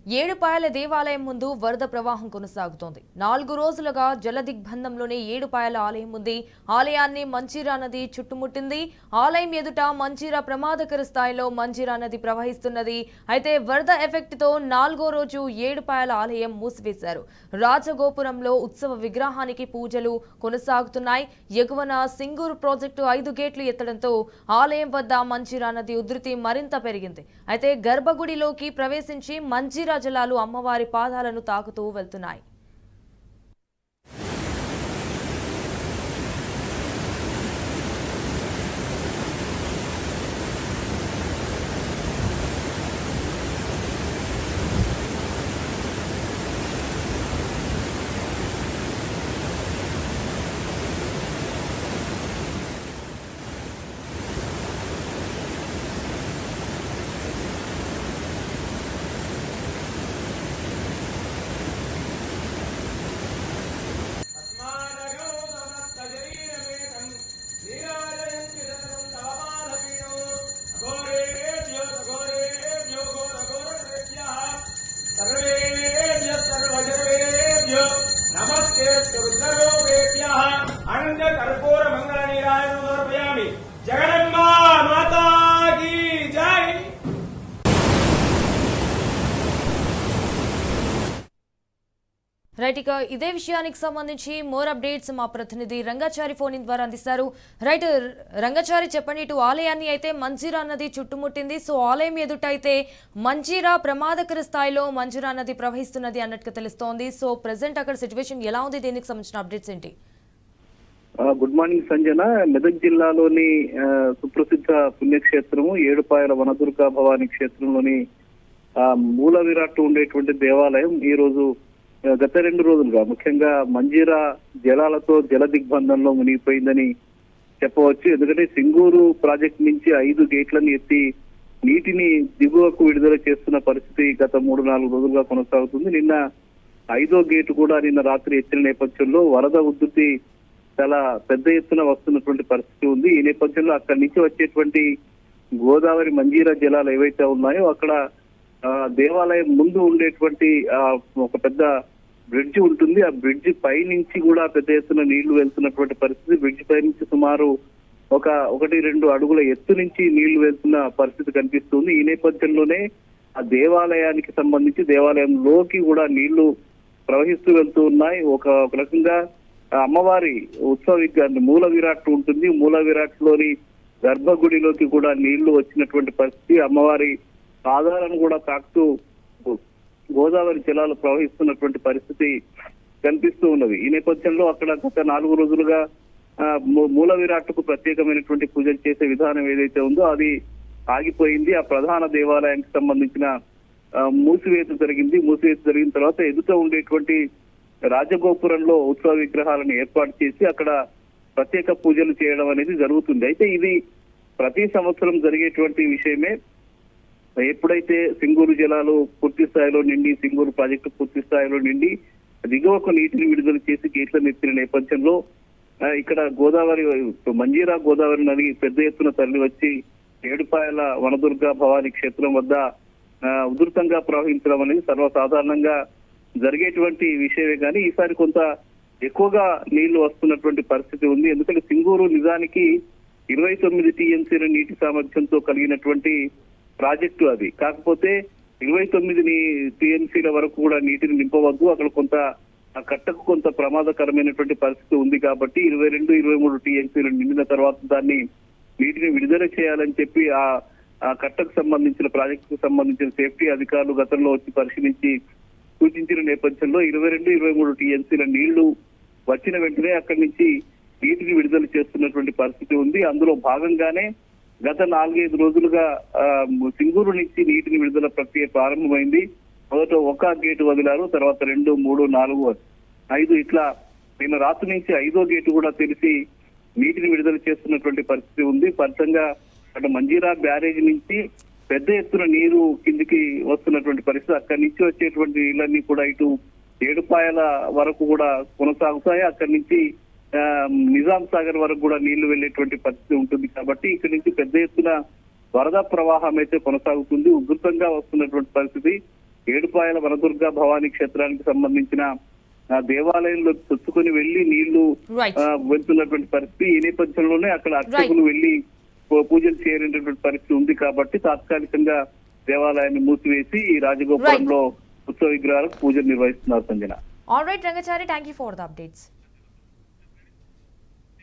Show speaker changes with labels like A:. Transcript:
A: ఏడుపాయల దేవాలయం ముందు వరద ప్రవాహం కొనసాగుతోంది. 4 రోజులుగా జలదిగ్బంధంలోనే ఏడుపాయల ఆలయం ఉంది. ఆలయాన్ని మంజీరా నది చుట్టుముట్టింది. ఆలయం ఎదుట మంజీరా ప్రమాదకర స్థాయిలో మంజీరా నది ప్రవహిస్తున్నది. అయితే వరద ఎఫెక్ట్ తో 4వ రోజు ఏడుపాయల ఆలయం మూసివేశారు. రాజగోపురంలో ఉత్సవ విగ్రహానికి పూజలు కొనసాగుతున్నాయి. ఎగువన సింగూరు ప్రాజెక్టు 5 గేట్లు ఎత్తడంతో ఆలయం వద్ద మంజీరా నది ఉధృతి మరింత పెరిగింది. అయితే గర్భగుడిలోకి ప్రవేశించి మంజీరా జలాలు అమ్మవారి పాదాలను తాకుతూ వెళ్తున్నాయి.
B: नमस्ते रुद्ररूपेभ्यः अनंत कर्पूर मंगल नीराजनं समर्पयामि। जगदम्बा माता की जय।
A: రైట్, ఇక ఇదే విషయానికి సంబంధించి మోర్ అప్డేట్స్ మా ప్రతినిధి రంగాచారి ఫోన్ ఇన్ ద్వారా అందిస్తారు. రైట్ రంగాచారి, చెప్పండి. ఇటు ఆలయాన్ని అయితే మంజీరా నది చుట్టుముట్టింది. సో ఆలయం ఎదుట అయితే మంజీరా ప్రమాదకర స్థాయిలో మంజీరా నది ప్రవహిస్తున్నది అన్నట్టుగా తెలుస్తోంది. సో ప్రెసెంట్ అక్కడ సిచ్యువేషన్ ఎలా ఉంది? దీనికి సంబంధించిన అప్డేట్స్ ఏంటి?
C: Good morning Sanjana. మెదక్ జిల్లాలోని సుప్రసిద్ధ పుణ్యక్షేత్రము ఏడుపాయల వనదుర్గా భవానీ క్షేత్రంలోని మూల విరాట్ ఉండేటువంటి దేవాలయం ఈ రోజు గత 2 రోజులుగా ముఖ్యంగా మంజీరా జలాలతో జల దిగ్బంధంలో మునిగిపోయిందని చెప్పవచ్చు. ఎందుకంటే సింగూరు ప్రాజెక్ట్ నుంచి 5 గేట్లను ఎత్తి నీటిని దిగువకు విడుదల చేస్తున్న పరిస్థితి గత 3-4 రోజులుగా కొనసాగుతుంది. నిన్న 5వ గేటు కూడా నిన్న రాత్రి ఎత్తిన నేపథ్యంలో వరద ఉధృతి చాలా పెద్ద ఎత్తున వస్తున్నటువంటి పరిస్థితి ఉంది. ఈ నేపథ్యంలో అక్కడి నుంచి వచ్చేటువంటి గోదావరి మంజీరా జలాలు ఏవైతే ఉన్నాయో అక్కడ దేవాలయం ముందు ఉండేటువంటి ఒక పెద్ద బ్రిడ్జి ఉంటుంది. ఆ బ్రిడ్జి పై నుంచి కూడా పెద్ద ఎత్తున నీళ్లు వెళ్తున్నటువంటి పరిస్థితి. బ్రిడ్జి పై నుంచి సుమారు 1-2 అడుగుల ఎత్తు నుంచి నీళ్లు వెళ్తున్న పరిస్థితి కనిపిస్తుంది. ఈ నేపథ్యంలోనే ఆ దేవాలయానికి సంబంధించి దేవాలయంలోకి కూడా నీళ్లు ప్రవహిస్తూ వెళ్తూ ఉన్నాయి. ఒక రకంగా అమ్మవారి ఉత్సవ విగ్రహాన్ని మూల విరాట్ ఉంటుంది. మూల విరాట్ లోని గర్భగుడిలోకి కూడా నీళ్లు వచ్చినటువంటి పరిస్థితి. అమ్మవారి పాదాలను కూడా తాకుతూ గోదావరి జలాలు ప్రవహిస్తున్నటువంటి పరిస్థితి కనిపిస్తూ ఉన్నది. ఈ నేపథ్యంలో అక్కడ గత 4 రోజులుగా మూల విరాట్కు ప్రత్యేకమైనటువంటి పూజలు చేసే విధానం ఏదైతే ఉందో అది ఆగిపోయింది. ఆ ప్రధాన దేవాలయానికి సంబంధించిన మూసివేత జరిగిన తర్వాత ఎదుట ఉండేటువంటి రాజగోపురంలో ఉత్సవ విగ్రహాలను ఏర్పాటు చేసి అక్కడ ప్రత్యేక పూజలు చేయడం అనేది జరుగుతుంది. అయితే ఇది ప్రతి సంవత్సరం జరిగేటువంటి విషయమే. ఎప్పుడైతే సింగూరు జలాలు పూర్తి స్థాయిలో నిండి సింగూరు ప్రాజెక్టు పూర్తి స్థాయిలో నిండి దిగువకు నీటిని విడుదల చేసి గేట్లను ఎత్తిన నేపథ్యంలో ఇక్కడ మంజీరా గోదావరి నది పెద్ద ఎత్తున తరలి వచ్చి ఏడుపాయల వనదుర్గా భవానీ క్షేత్రం వద్ద ఉధృతంగా ప్రవహించడం అనేది సర్వసాధారణంగా జరిగేటువంటి విషయమే. కానీ ఈసారి కొంత ఎక్కువగా నీళ్లు వస్తున్నటువంటి పరిస్థితి ఉంది. ఎందుకంటే సింగూరు నిజానికి 29 టీఎంసీల నీటి సామర్థ్యంతో కలిగినటువంటి ప్రాజెక్టు అది. కాకపోతే 29 టీఎంసీల వరకు కూడా నీటిని నింపవద్దు, అక్కడ కొంత కట్టకు కొంత ప్రమాదకరమైనటువంటి పరిస్థితి ఉంది కాబట్టి 22-23 టీఎంసీలు నిండిన తర్వాత దాన్ని నీటిని విడుదల చేయాలని చెప్పి ఆ కట్టకు సంబంధించిన ప్రాజెక్టుకు సంబంధించిన సేఫ్టీ అధికారులు గతంలో వచ్చి పరిశీలించి సూచించిన నేపథ్యంలో 22-23 టీఎంసీల నీళ్లు వచ్చిన వెంటనే అక్కడి నుంచి నీటిని విడుదల చేస్తున్నటువంటి పరిస్థితి ఉంది. అందులో భాగంగానే గత 4-5 రోజులుగా సింగూరు నుంచి నీటిని విడుదల ప్రక్రియ ప్రారంభమైంది. మొదట 1 గేటు వదిలారు, తర్వాత 2, 3, 4, 5 ఇట్లా నిన్న రాత్రి నుంచి 5వ గేటు కూడా తెలిసి నీటిని విడుదల చేస్తున్నటువంటి పరిస్థితి ఉంది. ఫలితంగా అటు మంజీరా బ్యారేజ్ నుంచి పెద్ద ఎత్తున నీరు కిందికి వస్తున్నటువంటి పరిస్థితి. అక్కడి నుంచి వచ్చేటువంటి నీళ్ళన్నీ కూడా ఇటు ఏడుపాయల వరకు కూడా కొనసాగుతాయి. అక్కడి నుంచి నిజాం సాగర్ వరకు కూడా నీళ్లు వెళ్లేటువంటి పరిస్థితి ఉంటుంది. కాబట్టి ఇక్కడి నుంచి పెద్ద ఎత్తున వరద ప్రవాహం అయితే కొనసాగుతుంది. ఉధృతంగా వస్తున్నటువంటి పరిస్థితి. ఏడుపాయల వనదుర్గా భవానీ క్షేత్రానికి సంబంధించిన దేవాలయంలో చొచ్చుకొని వెళ్లి నీళ్లు
A: రైట్
C: వెళ్తున్నటువంటి పరిస్థితి. ఈ నేపథ్యంలోనే అక్కడ అర్చకులు వెళ్లి పూజలు చేయలేనటువంటి పరిస్థితి ఉంది కాబట్టి తాత్కాలికంగా దేవాలయాన్ని మూసివేసి ఈ రాజగోపురంలో ఉత్సవ విగ్రహాలకు పూజలు నిర్వహిస్తున్నారు Sanjana.
A: All right Rangachari, thank you for the updates.